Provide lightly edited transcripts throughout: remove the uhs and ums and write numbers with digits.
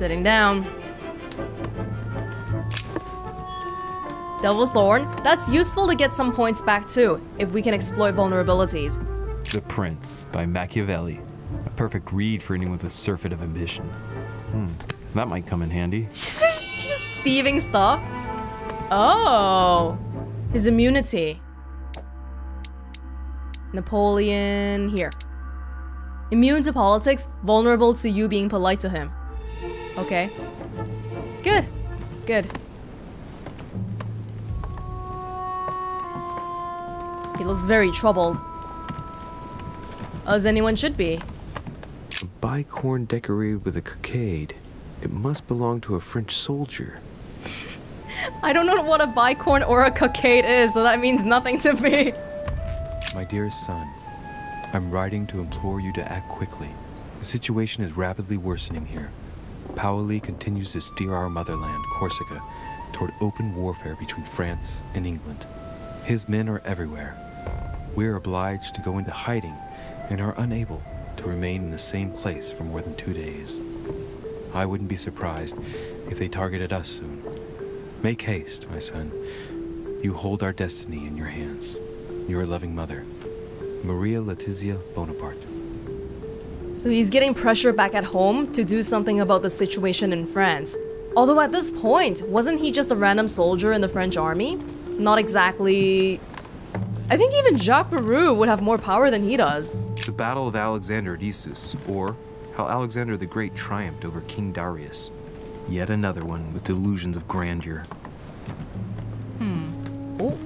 Sitting down. Devil's Thorn. That's useful to get some points back too, if we can exploit vulnerabilities. The Prince by Machiavelli. A perfect read for anyone with a surfeit of ambition. That might come in handy. Just thieving stuff. Oh, his immunity. Napoleon here. Immune to politics, vulnerable to you being polite to him. Okay. Good. Good. He looks very troubled. As anyone should be. A bicorn decorated with a cockade. It must belong to a French soldier. I don't know what a bicorn or a cockade is, so that means nothing to me. My dearest son, I'm writing to implore you to act quickly. The situation is rapidly worsening here. Paoli continues to steer our motherland, Corsica, toward open warfare between France and England. His men are everywhere. We are obliged to go into hiding and are unable to remain in the same place for more than 2 days. I wouldn't be surprised if they targeted us soon. Make haste, my son. You hold our destiny in your hands. Your loving mother, Maria Letizia Bonaparte. So he's getting pressure back at home to do something about the situation in France. Although at this point, wasn't he just a random soldier in the French army? Not exactly... I think even Jacques Peroux would have more power than he does. The Battle of Alexander at Issus, or how Alexander the Great triumphed over King Darius. Yet another one with delusions of grandeur. Oh.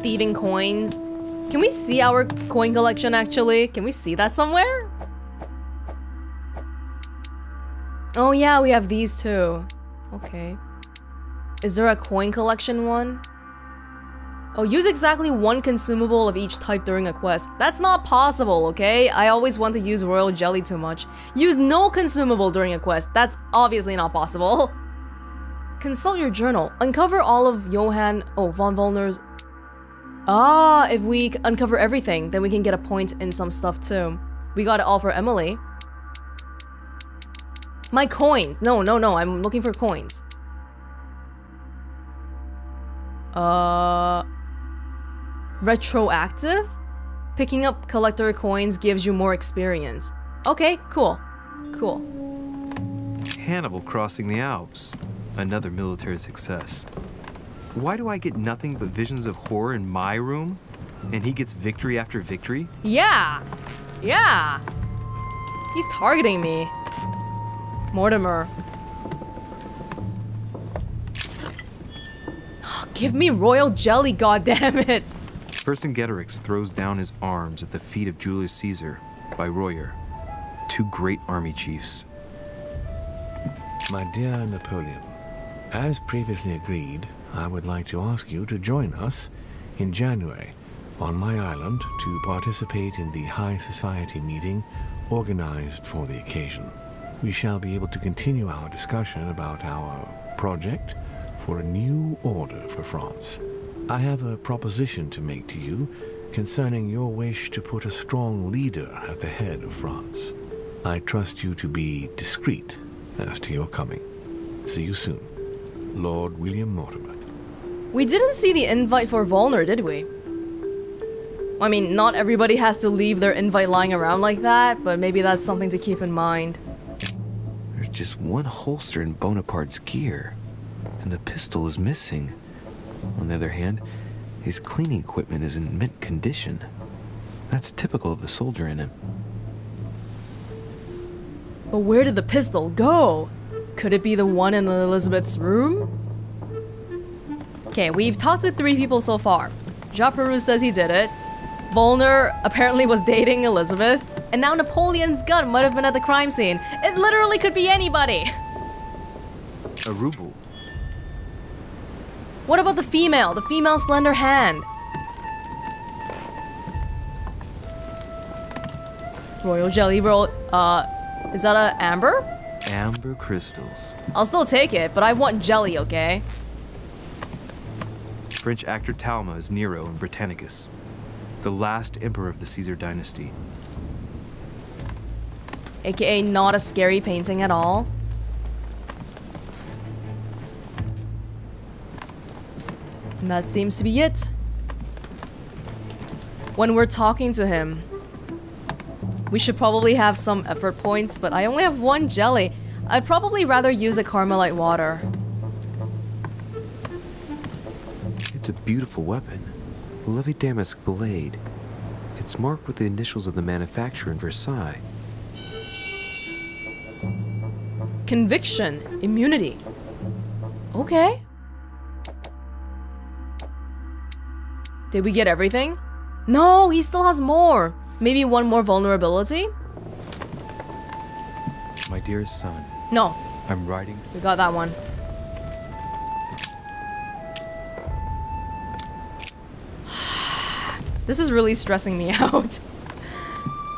Thieving coins. Can we see our coin collection actually? Can we see that somewhere? Oh yeah, we have these too. Okay. Is there a coin collection one? Oh, use exactly one consumable of each type during a quest. That's not possible, okay? I always want to use royal jelly too much. Use no consumable during a quest. That's obviously not possible. Consult your journal. Uncover all of Johann von Wollner's... Ah, if we uncover everything, then we can get a point in some stuff too. We got it all for Emily. My coins. No, I'm looking for coins. Retroactive? Picking up collector coins gives you more experience. Okay, cool. Cool. Hannibal crossing the Alps. Another military success. Why do I get nothing but visions of horror in my room? And he gets victory after victory? Yeah! Yeah! He's targeting me. Mortimer. Give me royal jelly, goddammit! Vercingetorix throws down his arms at the feet of Julius Caesar by Royer, two great army chiefs. My dear Napoleon, as previously agreed, I would like to ask you to join us in January on my island to participate in the High Society meeting organized for the occasion. We shall be able to continue our discussion about our project for a new order for France. I have a proposition to make to you concerning your wish to put a strong leader at the head of France. I trust you to be discreet as to your coming. See you soon. Lord William Mortimer. We didn't see the invite for Wollner, did we? I mean, not everybody has to leave their invite lying around like that, but maybe that's something to keep in mind. There's just one holster in Bonaparte's gear, and the pistol is missing. On the other hand, his cleaning equipment is in mint condition. That's typical of the soldier in him. But where did the pistol go? Could it be the one in Elizabeth's room? Okay, we've talked to 3 people so far. Jacques Peroux says he did it. Wollner apparently was dating Elizabeth. And now Napoleon's gun might have been at the crime scene. It literally could be anybody! A ruble. What about the female? The female slender hand? Royal jelly roll. Is that a amber? Amber crystals. I'll still take it, but I want jelly, okay? French actor Talma is Nero in Britannicus, the last emperor of the Caesar dynasty. AKA not a scary painting at all. And that seems to be it. When we're talking to him, we should probably have some effort points, but I only have 1 jelly. I'd probably rather use a Carmelite water. It's a beautiful weapon. A lovely damask blade. It's marked with the initials of the manufacturer in Versailles. Conviction. Immunity. Okay. Did we get everything? No, he still has more. Maybe 1 more vulnerability? My dearest son. No. I'm writing. We got that one. This is really stressing me out.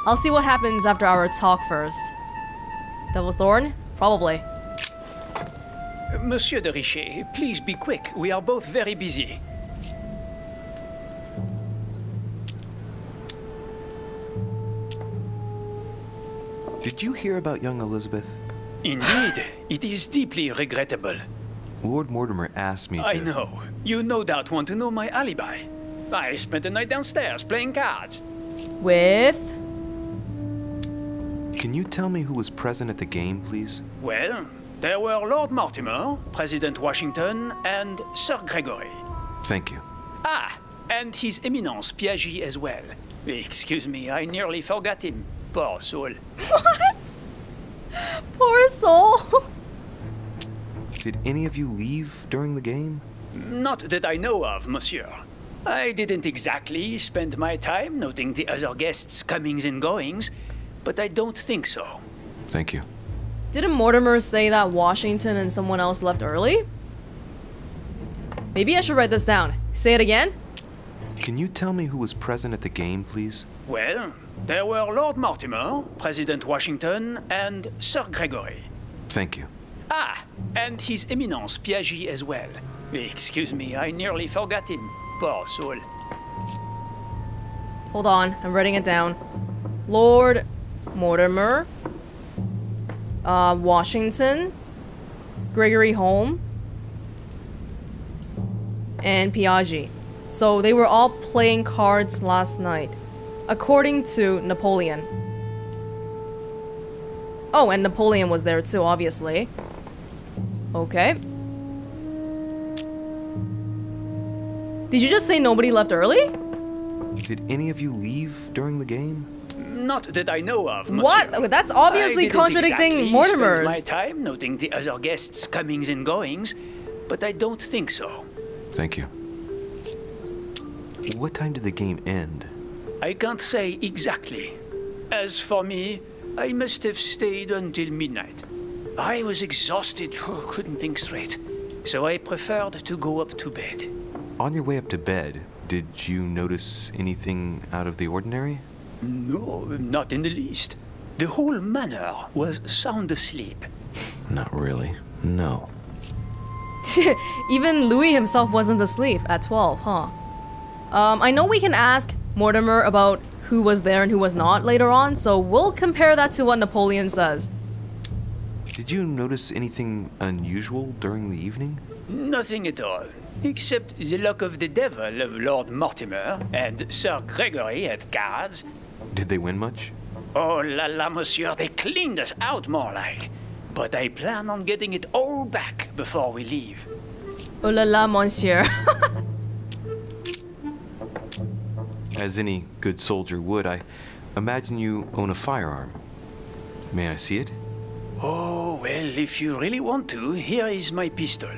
I'll see what happens after our talk first. Devil's Thorn? Probably. Monsieur de Rechet, please be quick. We are both very busy. Did you hear about young Elizabeth? Indeed, it is deeply regrettable. Lord Mortimer asked me to... I know. You no doubt want to know my alibi. I spent the night downstairs playing cards. With? Can you tell me who was present at the game, please? Well, there were Lord Mortimer, President Washington, and Sir Gregory. Thank you. Ah, and His Eminence Piaget as well. Excuse me, I nearly forgot him. Poor soul. What? Poor soul. Did any of you leave during the game? Not that I know of, monsieur. I didn't exactly spend my time noting the other guests' comings and goings, but I don't think so. Thank you. Didn't Mortimer say that Washington and someone else left early? Maybe I should write this down. Say it again? Can you tell me who was present at the game, please? Well, there were Lord Mortimer, President Washington, and Sir Gregory. Thank you. Ah, and His Eminence Piaget as well. Excuse me, I nearly forgot him. Poor soul. Hold on, I'm writing it down. Lord Mortimer, Washington, Gregory Home, and Piaget. So they were all playing cards last night, according to Napoleon. Oh, and Napoleon was there too, obviously. Okay. Did you just say nobody left early? Did any of you leave during the game? Not that I know of, monsieur. What? Okay, that's obviously contradicting exactly Mortimer's. My time noting the other guests' comings and goings, but I don't think so. Thank you. What time did the game end? I can't say exactly. As for me, I must have stayed until midnight. I was exhausted, couldn't think straight, so I preferred to go up to bed. On your way up to bed, did you notice anything out of the ordinary? No, not in the least. The whole manor was sound asleep. Not really. No. Even Louis himself wasn't asleep at 12, huh? I know we can ask Mortimer about who was there and who was not later on, so we'll compare that to what Napoleon says. Did you notice anything unusual during the evening? Nothing at all, except the luck of the devil of Lord Mortimer and Sir Gregory at cards. Did they win much? Oh la la, monsieur, they cleaned us out more like. But I plan on getting it all back before we leave. Oh la la, monsieur. As any good soldier would, I imagine you own a firearm. May I see it? Oh, well, if you really want to, here is my pistol.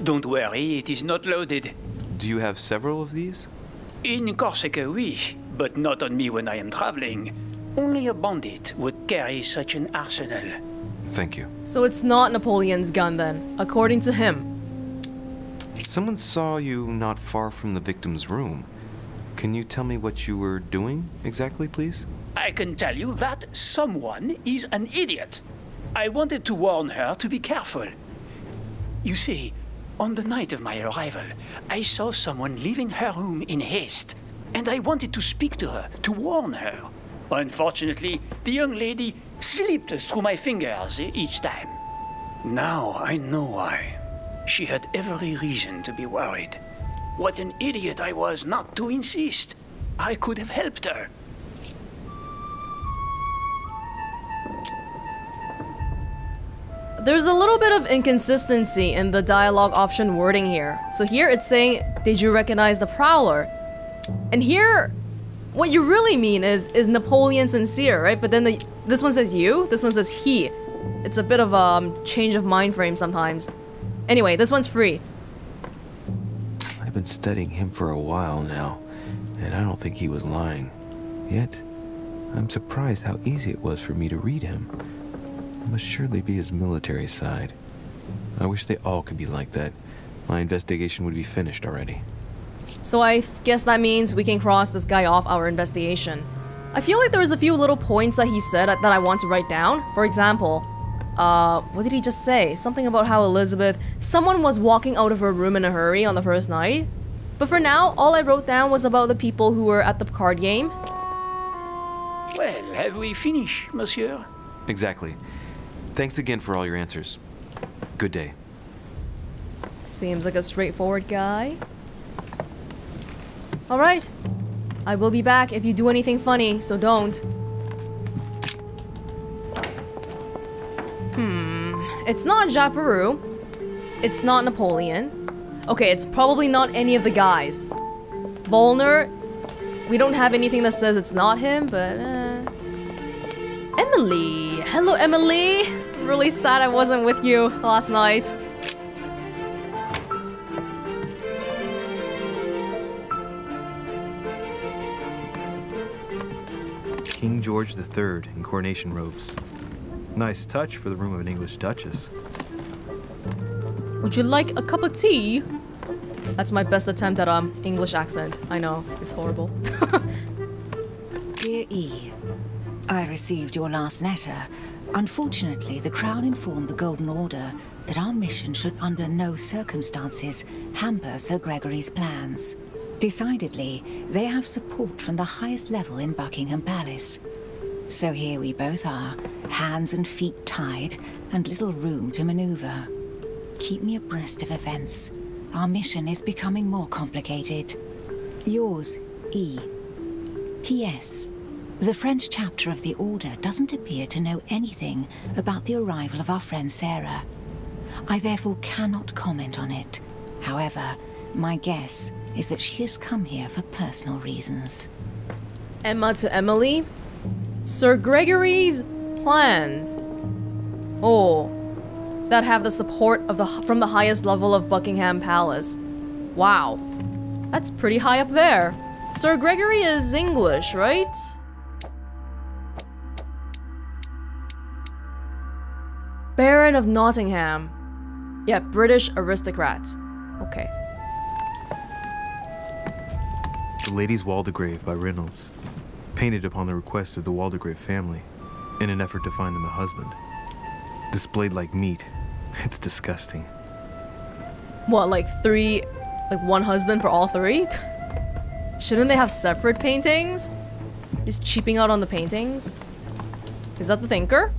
Don't worry, it is not loaded. Do you have several of these? In Corsica, oui, but not on me when I am traveling. Only a bandit would carry such an arsenal. Thank you. So it's not Napoleon's gun then, according to him. Someone saw you not far from the victim's room. Can you tell me what you were doing exactly, please? I can tell you that someone is an idiot. I wanted to warn her to be careful. You see, on the night of my arrival, I saw someone leaving her room in haste, and I wanted to speak to her, to warn her. Unfortunately, the young lady slipped through my fingers each time. Now I know why. She had every reason to be worried. What an idiot I was not to insist. I could have helped her. There's a little bit of inconsistency in the dialogue option wording here. So here it's saying, did you recognize the Prowler? And here, what you really mean is Napoleon sincere, right? But then this one says you, this one says he. It's a bit of a change of mind frame sometimes. Anyway, this one's free. I've been studying him for a while now, and I don't think he was lying. Yet, I'm surprised how easy it was for me to read him. It must surely be his military side. I wish they all could be like that. My investigation would be finished already. So I guess that means we can cross this guy off our investigation. I feel like there was a few little points that he said that I want to write down. For example, what did he just say? Something about how someone was walking out of her room in a hurry on the first night. But for now, all I wrote down was about the people who were at the card game. Well, have we finished, monsieur? Exactly. Thanks again for all your answers. Good day. Seems like a straightforward guy. Alright. I will be back if you do anything funny, so don't. It's not Japeru. It's not Napoleon. Okay, it's probably not any of the guys. Wollner, we don't have anything that says it's not him, but Emily! Hello, Emily! Really sad I wasn't with you last night. King George III in coronation robes. Nice touch for the room of an English duchess. Would you like a cup of tea? That's my best attempt at English accent. I know, it's horrible. Dear E, I received your last letter. Unfortunately, the Crown informed the Golden Order that our mission should under no circumstances hamper Sir Gregory's plans. Decidedly, they have support from the highest level in Buckingham Palace. So here we both are, hands and feet tied, and little room to maneuver. Keep me abreast of events. Our mission is becoming more complicated. Yours, E. P.S. The French chapter of the Order doesn't appear to know anything about the arrival of our friend Sarah. I therefore cannot comment on it. However, my guess is that she has come here for personal reasons. Emma to Emily. Sir Gregory's plans. Oh, that have the support of from the highest level of Buckingham Palace. Wow, that's pretty high up there. Sir Gregory is English, right? Baron of Nottingham. Yeah, British aristocrats. Okay. The Lady's Waldegrave by Reynolds. Painted upon the request of the Waldegrave family, in an effort to find them a husband. Displayed like meat. It's disgusting. What, like one husband for all three? Shouldn't they have separate paintings? Just cheaping out on the paintings? Is that the thinker?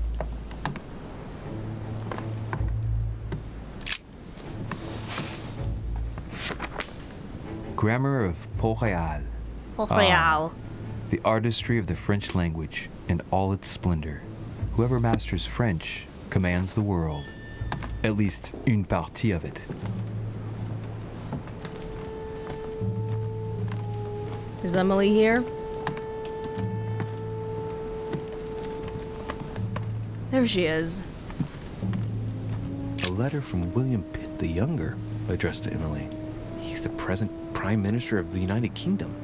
Grammar of Port Royal. Port Royal. The artistry of the French language in all its splendor. Whoever masters French commands the world. At least une partie of it. Is Emily here? There she is. A letter from William Pitt the Younger, addressed to Emily. He's the present Prime Minister of the United Kingdom.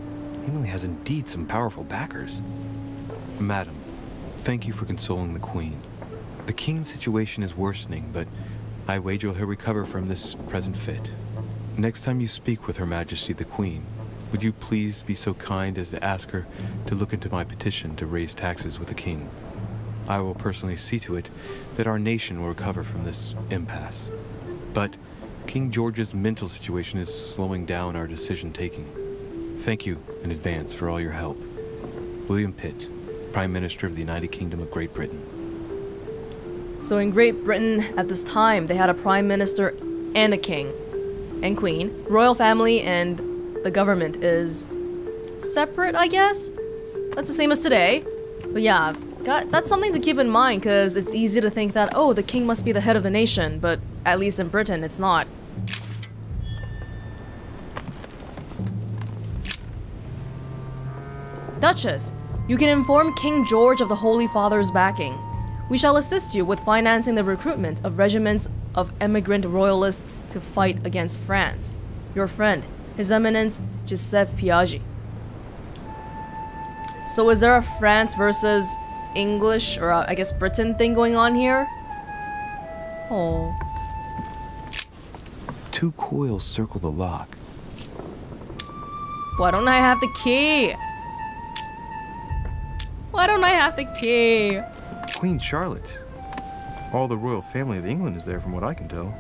Emily has indeed some powerful backers. Madam, thank you for consoling the Queen. The King's situation is worsening, but I wager he'll recover from this present fit. Next time you speak with Her Majesty the Queen, would you please be so kind as to ask her to look into my petition to raise taxes with the King? I will personally see to it that our nation will recover from this impasse. But King George's mental situation is slowing down our decision-taking. Thank you in advance for all your help. William Pitt, Prime Minister of the United Kingdom of Great Britain. So in Great Britain at this time, they had a prime minister and a king and queen. Royal family and the government is separate, I guess? That's the same as today. But yeah, that's something to keep in mind, because it's easy to think that, oh, the king must be the head of the nation, but at least in Britain, it's not. Duchess, you can inform King George of the Holy Father's backing. We shall assist you with financing the recruitment of regiments of emigrant royalists to fight against France. Your friend, His Eminence Giuseppe Piaggi. So is there a France versus English, or I guess Britain thing going on here? Oh. 2 coils circle the lock. Why don't I have the key? Why don't I have the key? Queen Charlotte. All the royal family of England is there from what I can tell.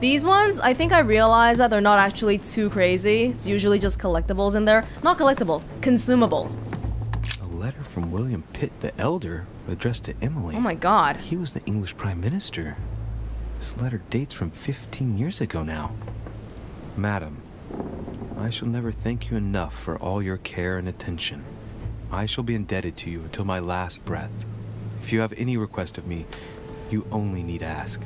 These ones, I think I realized that they're not actually too crazy. It's usually just collectibles in there. Not collectibles, consumables. A letter from William Pitt the Elder addressed to Emily. Oh my god. He was the English Prime Minister. This letter dates from 15 years ago now. Madam, I shall never thank you enough for all your care and attention. I shall be indebted to you until my last breath. If you have any request of me, you only need ask.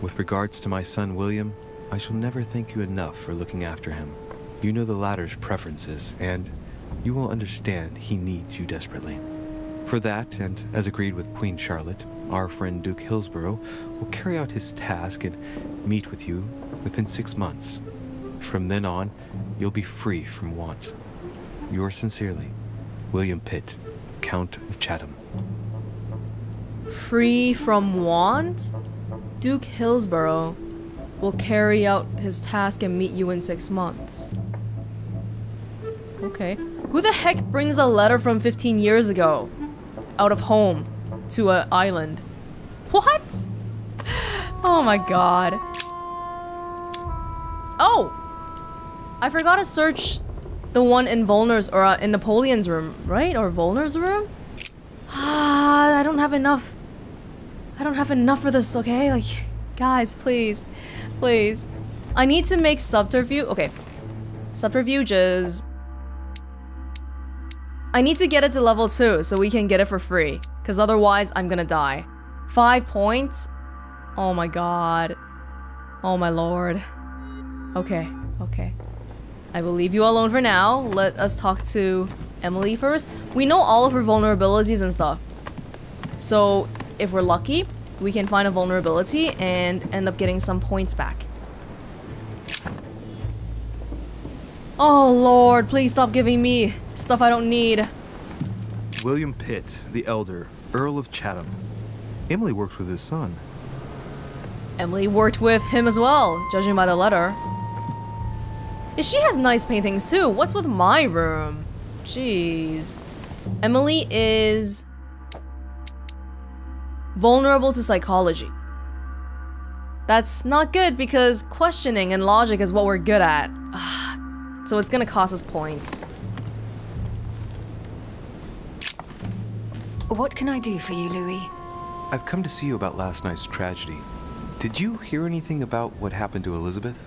With regards to my son William, I shall never thank you enough for looking after him. You know the latter's preferences, and you will understand he needs you desperately. For that, and as agreed with Queen Charlotte, our friend Duke Hillsburrow will carry out his task and meet with you within 6 months. From then on, you'll be free from want. Yours sincerely, William Pitt, Count of Chatham. Free from want? Duke Hillsburrow will carry out his task and meet you in 6 months. Okay. Who the heck brings a letter from 15 years ago out of home to an island? What? Oh my god. Oh! I forgot to search the one in Wollner's, or in Napoleon's room, right? Or Wollner's room? I don't have enough. I don't have enough for this, okay? Like, guys, please. Please. I need to make subterfuge. Okay. Subterfuges. I need to get it to level 2 so we can get it for free. Because otherwise, I'm gonna die. 5 points? Oh my god. Oh my lord. Okay, okay. I will leave you alone for now. Let us talk to Emily first. We know all of her vulnerabilities and stuff. So, if we're lucky, we can find a vulnerability and end up getting some points back. Oh lord, please stop giving me stuff I don't need. William Pitt, the Elder, Earl of Chatham. Emily works with his son. Emily worked with him as well, judging by the letter. She has nice paintings too. What's with my room? Jeez. Emily is vulnerable to psychology. That's not good because questioning and logic is what we're good at. So it's gonna cost us points. What can I do for you, Louis? I've come to see you about last night's tragedy. Did you hear anything about what happened to Elizabeth?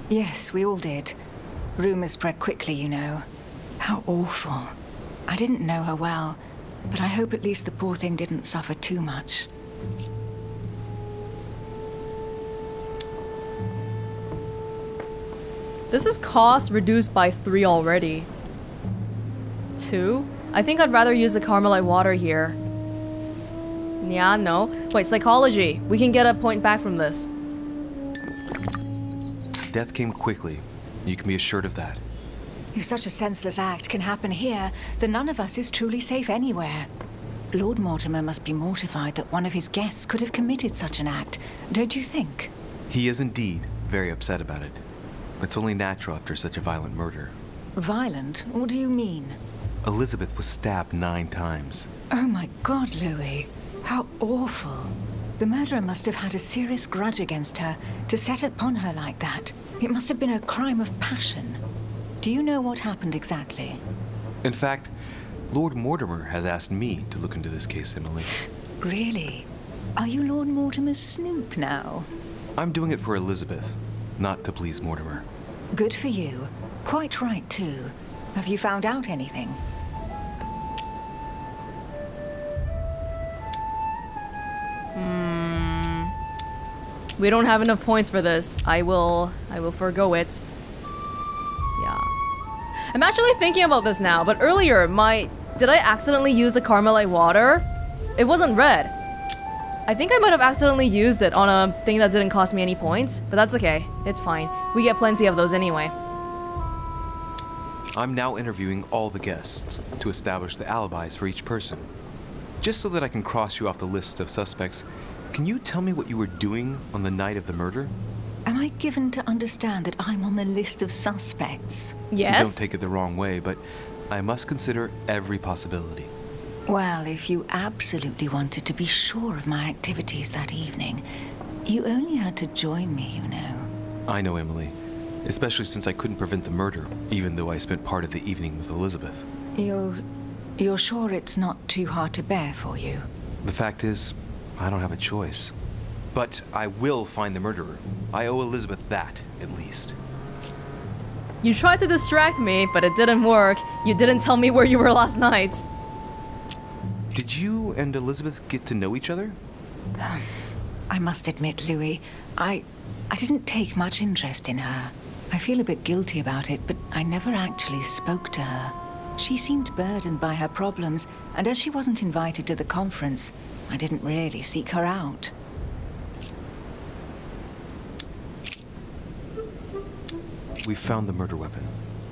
Yes, we all did. Rumors spread quickly, you know. How awful. I didn't know her well, but I hope at least the poor thing didn't suffer too much. This is cost reduced by 3 already. 2? I think I'd rather use the Carmelite water here. Yeah, no. Wait, psychology. We can get a point back from this. Death came quickly. You can be assured of that. If such a senseless act can happen here, then none of us is truly safe anywhere. Lord Mortimer must be mortified that one of his guests could have committed such an act, don't you think? He is indeed very upset about it. It's only natural after such a violent murder. Violent? What do you mean? Elizabeth was stabbed 9 times. Oh my God, Louis. How awful. The murderer must have had a serious grudge against her to set upon her like that. It must have been a crime of passion. Do you know what happened exactly? In fact, Lord Mortimer has asked me to look into this case, Emily. Really? Are you Lord Mortimer's snoop now? I'm doing it for Elizabeth, not to please Mortimer. Good for you. Quite right, too. Have you found out anything? We don't have enough points for this. I will forgo it. Yeah. I'm actually thinking about this now, but earlier, did I accidentally use the Carmelite water? It wasn't red. I think I might have accidentally used it on a thing that didn't cost me any points, but that's okay. It's fine. We get plenty of those anyway. I'm now interviewing all the guests to establish the alibis for each person. Just so that I can cross you off the list of suspects, can you tell me what you were doing on the night of the murder? Am I given to understand that I'm on the list of suspects? Yes. Don't take it the wrong way, but I must consider every possibility. Well, if you absolutely wanted to be sure of my activities that evening, you only had to join me, you know. I know, Emily. Especially since I couldn't prevent the murder, even though I spent part of the evening with Elizabeth. You're sure it's not too hard to bear for you? The fact is, I don't have a choice. But I will find the murderer. I owe Elizabeth that, at least. You tried to distract me, but it didn't work. You didn't tell me where you were last night. Did you and Elizabeth get to know each other? I must admit, Louis, I didn't take much interest in her. I feel a bit guilty about it, but I never actually spoke to her. She seemed burdened by her problems, and as she wasn't invited to the conference, I didn't really seek her out. We found the murder weapon.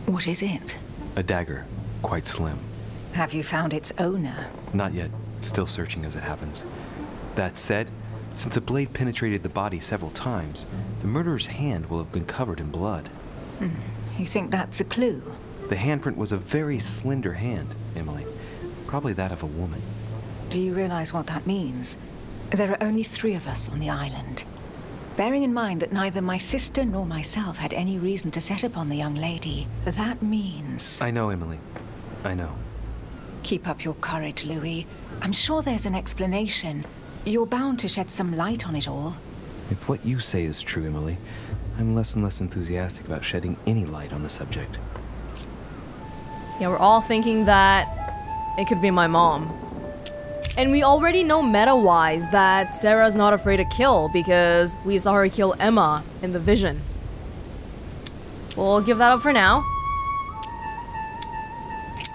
What is it? A dagger, quite slim. Have you found its owner? Not yet. Still searching as it happens. That said, since a blade penetrated the body several times, the murderer's hand will have been covered in blood. You think that's a clue? The handprint was a very slender hand, Emily. Probably that of a woman. Do you realize what that means? There are only 3 of us on the island. Bearing in mind that neither my sister nor myself had any reason to set upon the young lady, that means... I know, Emily. I know. Keep up your courage, Louis. I'm sure there's an explanation. You're bound to shed some light on it all. If what you say is true, Emily, I'm less and less enthusiastic about shedding any light on the subject. Yeah, we're all thinking that it could be my mom. And we already know meta-wise that Sarah's not afraid to kill because we saw her kill Emma in the vision. We'll give that up for now.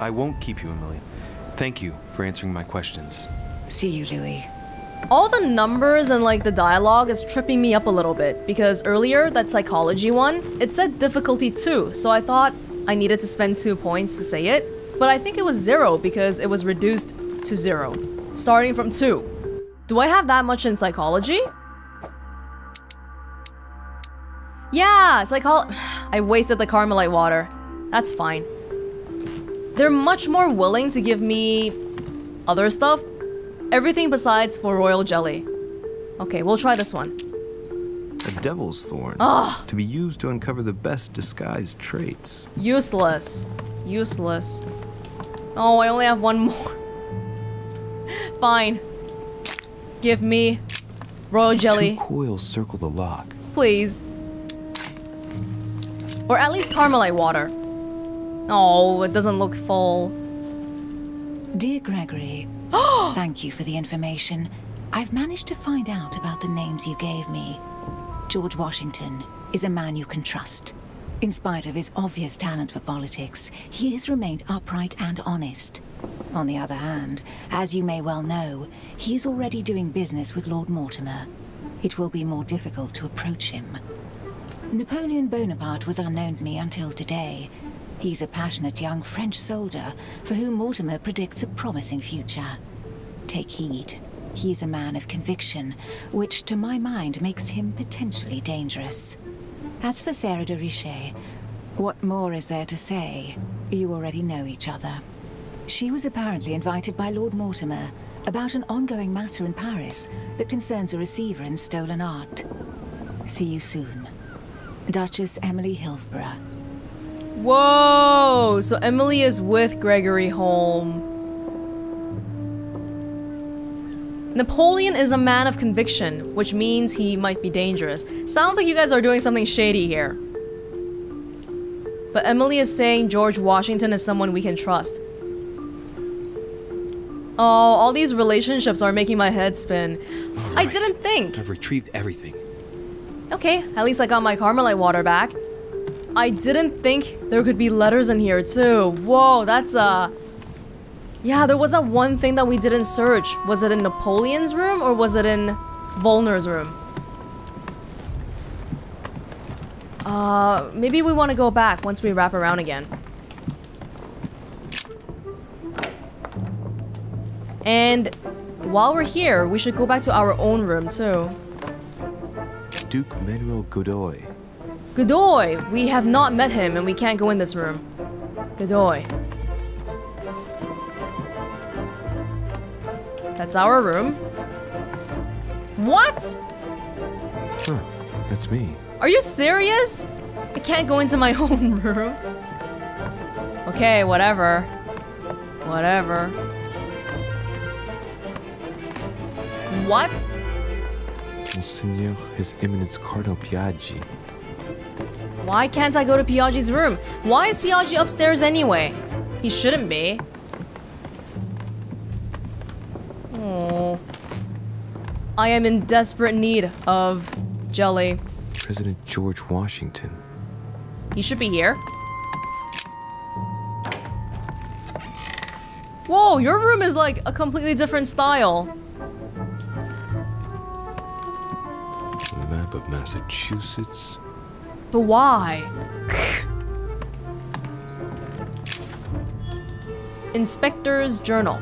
I won't keep you, Emily. Thank you for answering my questions. See you, Louis. All the numbers and like the dialogue is tripping me up a little bit because earlier, that psychology one, it said difficulty 2, so I thought I needed to spend 2 points to say it, but I think it was 0 because it was reduced to 0, starting from 2. Do I have that much in psychology? Yeah, I wasted the Carmelite water. That's fine. They're much more willing to give me other stuff. Everything besides for royal jelly. Okay, we'll try this one. A devil's thorn. Ugh. To be used to uncover the best disguised traits. Useless. Useless. Oh, I only have 1 more. Fine. Give me royal jelly. 2 coils circle the lock. Please. Or at least Carmelite water. Oh, it doesn't look full. Dear Gregory, thank you for the information. I've managed to find out about the names you gave me. George Washington is a man you can trust. In spite of his obvious talent for politics, he has remained upright and honest. On the other hand, as you may well know, he is already doing business with Lord Mortimer. It will be more difficult to approach him. Napoleon Bonaparte was unknown to me until today. He's a passionate young French soldier for whom Mortimer predicts a promising future. Take heed. He is a man of conviction, which to my mind makes him potentially dangerous. As for Sarah de Rechet, what more is there to say? You already know each other. She was apparently invited by Lord Mortimer about an ongoing matter in Paris that concerns a receiver in stolen art. See you soon. Duchess Emily Hillsburrow. Whoa! So Emily is with Gregory home. Napoleon is a man of conviction, which means he might be dangerous. Sounds like you guys are doing something shady here. But Emily is saying George Washington is someone we can trust. Oh, all these relationships are making my head spin. All I right. didn't think. I've retrieved everything. Okay, at least I got my Carmelite water back. I didn't think there could be letters in here too. Whoa, that's yeah, there was that one thing that we didn't search. Was it in Napoleon's room or was it in Wollner's room? Maybe we want to go back once we wrap around again. And while we're here, we should go back to our own room too. Duke Manuel Godoy. Godoy! We have not met him and we can't go in this room. Godoy. That's our room. What? Huh, that's me. Are you serious? I can't go into my own room. Okay, whatever. Whatever. What? Monseigneur, His Eminence Cardinal Piaggi. Why can't I go to Piaggi's room? Why is Piaggi upstairs anyway? He shouldn't be. Oh. I am in desperate need of jelly. President George Washington. He should be here. Whoa, your room is like a completely different style. A map of Massachusetts. But why? Inspector's Journal.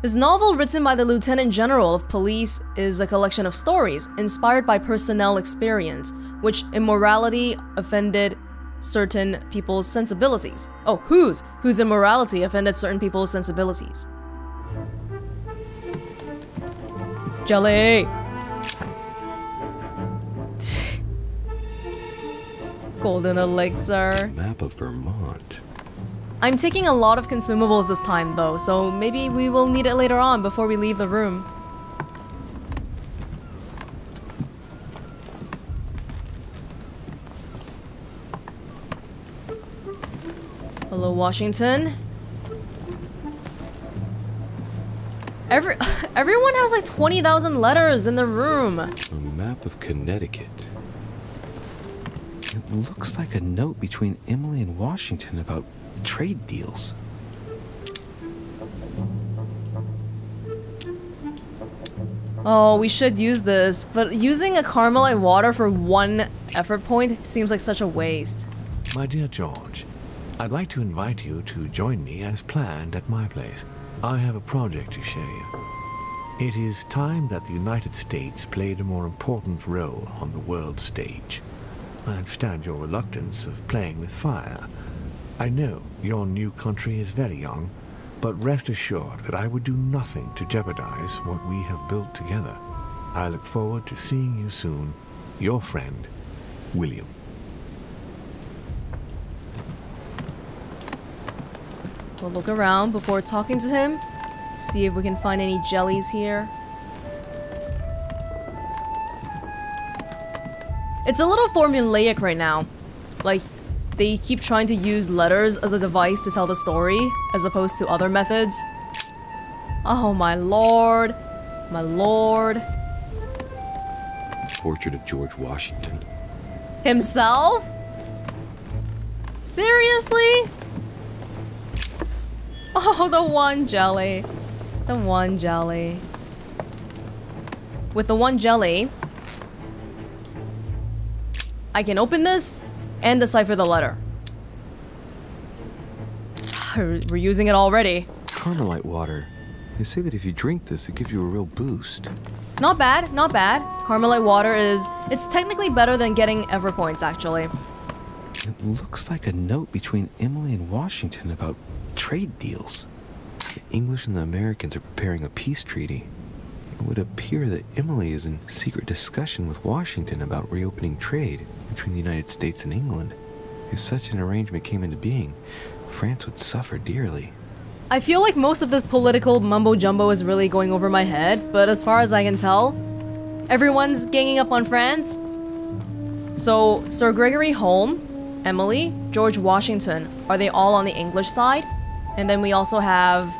This novel, written by the Lieutenant General of Police, is a collection of stories inspired by personnel experience, which immorality offended certain people's sensibilities. Oh, whose immorality offended certain people's sensibilities. Jelly! Golden elixir. Map of Vermont. I'm taking a lot of consumables this time though, so maybe we will need it later on before we leave the room. Hello, Washington. Everyone has like 20,000 letters in the room. A map of Connecticut. It looks like a note between Emily and Washington about trade deals. Oh, we should use this, but using a Carmelite water for 1 effort point seems like such a waste. My dear George, I'd like to invite you to join me as planned at my place. I have a project to show you. It is time that the United States played a more important role on the world stage. I understand your reluctance of playing with fire. I know your new country is very young, but rest assured that I would do nothing to jeopardize what we have built together. I look forward to seeing you soon. Your friend, William. We'll look around before talking to him, see if we can find any jellies here. It's a little formulaic right now. Like, they keep trying to use letters as a device to tell the story, as opposed to other methods. Oh my lord. My lord. Portrait of George Washington. Himself? Seriously? Oh, the one jelly. The one jelly. With the one jelly, I can open this and decipher the letter. We're using it already. Carmelite water. They say that if you drink this, it gives you a real boost. Not bad, not bad. Carmelite water is... It's technically better than getting Ever points, actually. It looks like a note between Emily and Washington about trade deals. The English and the Americans are preparing a peace treaty. It would appear that Emily is in secret discussion with Washington about reopening trade between the United States and England. If such an arrangement came into being, France would suffer dearly. I feel like most of this political mumbo-jumbo is really going over my head, but as far as I can tell, everyone's ganging up on France. So, Sir Gregory Home, Emily, George Washington, are they all on the English side? And then we also have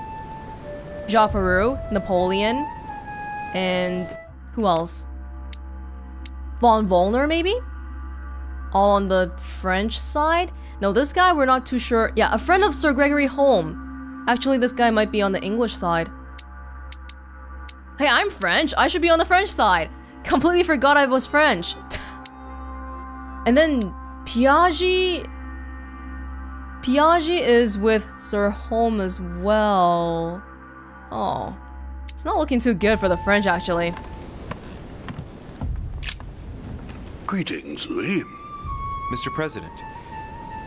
Jean Peru, Napoleon, and who else? Von Wollner, maybe? All on the French side? No, this guy we're not too sure. Yeah, a friend of Sir Gregory Home. Actually, this guy might be on the English side. Hey, I'm French. I should be on the French side. Completely forgot I was French. And then Piaggi is with Sir Home as well. Oh, it's not looking too good for the French, actually. Greetings, Louis. Mr. President,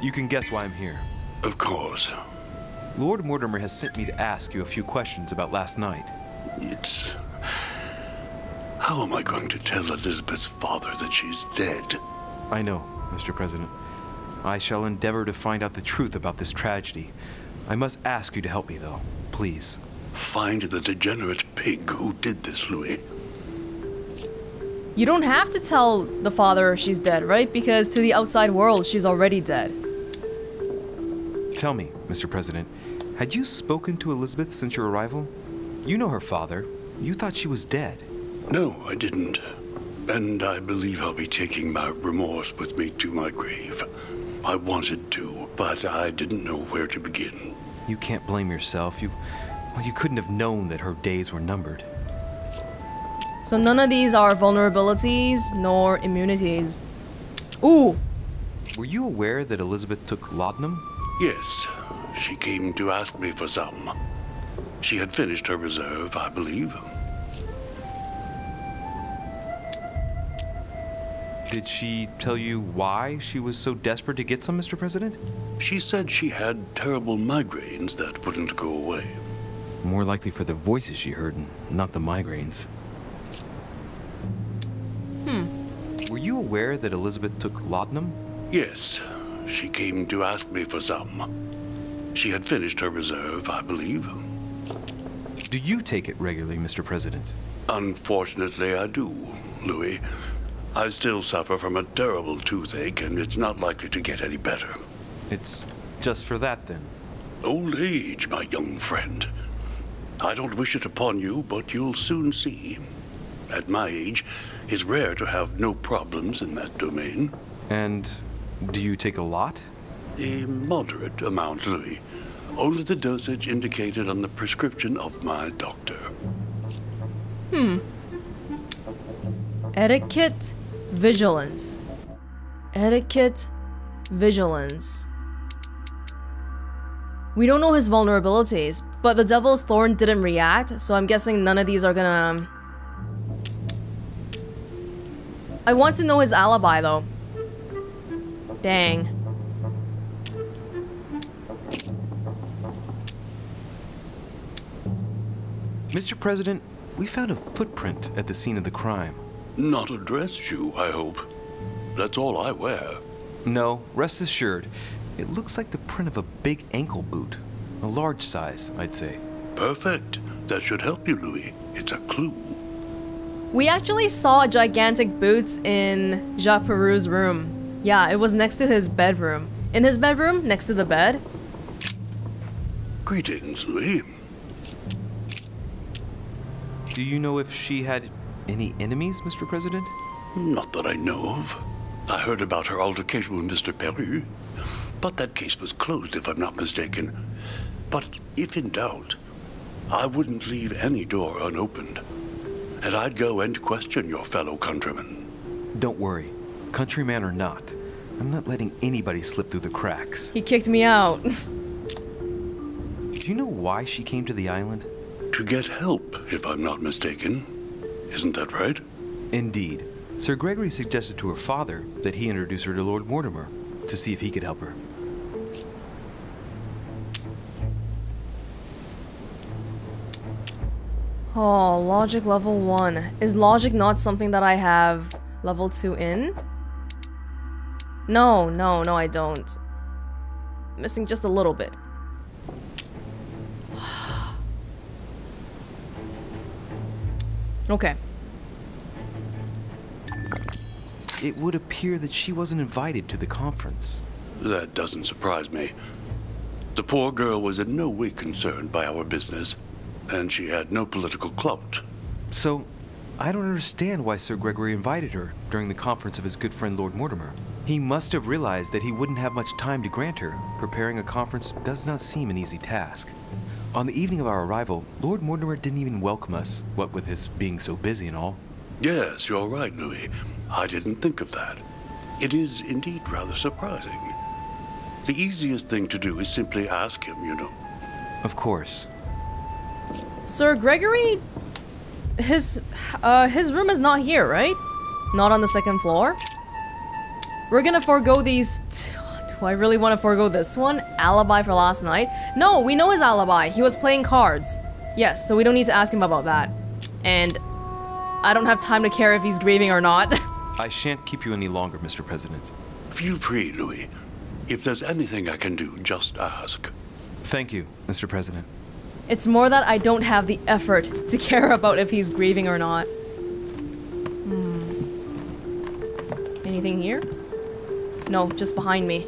you can guess why I'm here. Of course. Lord Mortimer has sent me to ask you a few questions about last night. It's... How am I going to tell Elizabeth's father that she's dead? I know, Mr. President. I shall endeavor to find out the truth about this tragedy. I must ask you to help me, though. Please. Find the degenerate pig who did this, Louis. You don't have to tell the father she's dead, right? Because to the outside world, she's already dead. Tell me, Mr. President, had you spoken to Elizabeth since your arrival? You know her father. You thought she was dead. No, I didn't. And I believe I'll be taking my remorse with me to my grave. I wanted to, but I didn't know where to begin. You can't blame yourself. You couldn't have known that her days were numbered. So none of these are vulnerabilities nor immunities. Ooh! Were you aware that Elizabeth took laudanum? Yes, she came to ask me for some. She had finished her reserve, I believe. Did she tell you why she was so desperate to get some, Mr. President? She said she had terrible migraines that wouldn't go away. More likely for the voices she heard, not the migraines. Were you aware that Elizabeth took laudanum? Yes, she came to ask me for some. She had finished her reserve, I believe. Do you take it regularly, Mr. President? Unfortunately, I do, Louis. I still suffer from a terrible toothache, and it's not likely to get any better. It's just for that, then? Old age, my young friend. I don't wish it upon you, but you'll soon see. At my age, it's rare to have no problems in that domain. And do you take a lot? A moderate amount, Louis. Only the dosage indicated on the prescription of my doctor. Etiquette, vigilance. Etiquette, vigilance. We don't know his vulnerabilities, but the Devil's Thorn didn't react, so I'm guessing none of these are gonna... I want to know his alibi, though. Dang. Mr. President, we found a footprint at the scene of the crime. Not a dress shoe, I hope. That's all I wear. No, rest assured. It looks like the print of a big ankle boot. A large size, I'd say. Perfect. That should help you, Louis. It's a clue. We actually saw gigantic boots in Jean Peru's room. Yeah, it was next to his bedroom. In his bedroom, next to the bed. Greetings, Louis. Do you know if she had any enemies, Mr. President? Not that I know of. I heard about her altercation with Mr. Peru, but that case was closed, if I'm not mistaken. But if in doubt, I wouldn't leave any door unopened. And I'd go and question your fellow countrymen. Don't worry. Countryman or not, I'm not letting anybody slip through the cracks. He kicked me out. Do you know why she came to the island? To get help, if I'm not mistaken. Isn't that right? Indeed. Sir Gregory suggested to her father that he introduce her to Lord Mortimer to see if he could help her. Oh, logic level 1. Is logic not something that I have level 2 in? No, I don't. Missing just a little bit. Okay. It would appear that she wasn't invited to the conference. That doesn't surprise me. The poor girl was in no way concerned by our business, and she had no political clout. So, I don't understand why Sir Gregory invited her during the conference of his good friend Lord Mortimer. He must have realized that he wouldn't have much time to grant her. Preparing a conference does not seem an easy task. On the evening of our arrival, Lord Mortimer didn't even welcome us, what with his being so busy and all. Yes, you're right, Louis. I didn't think of that. It is indeed rather surprising. The easiest thing to do is simply ask him, you know. Of course. Sir Gregory... His room is not here, right? Not on the second floor? We're gonna forego these... Do I really want to forego this one? Alibi for last night? No, we know his alibi. He was playing cards. Yes, so we don't need to ask him about that. And I don't have time to care if he's grieving or not. I shan't keep you any longer, Mr. President. Feel free, Louis. If there's anything I can do, just ask. Thank you, Mr. President. It's more that I don't have the effort to care about if he's grieving or not. Anything here? No, just behind me.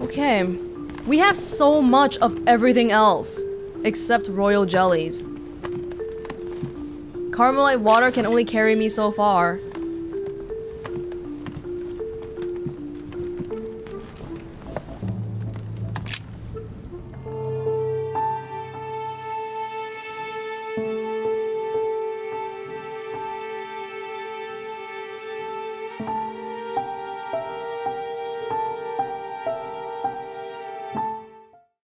Okay. We have so much of everything else, except royal jellies. Carmelite water can only carry me so far.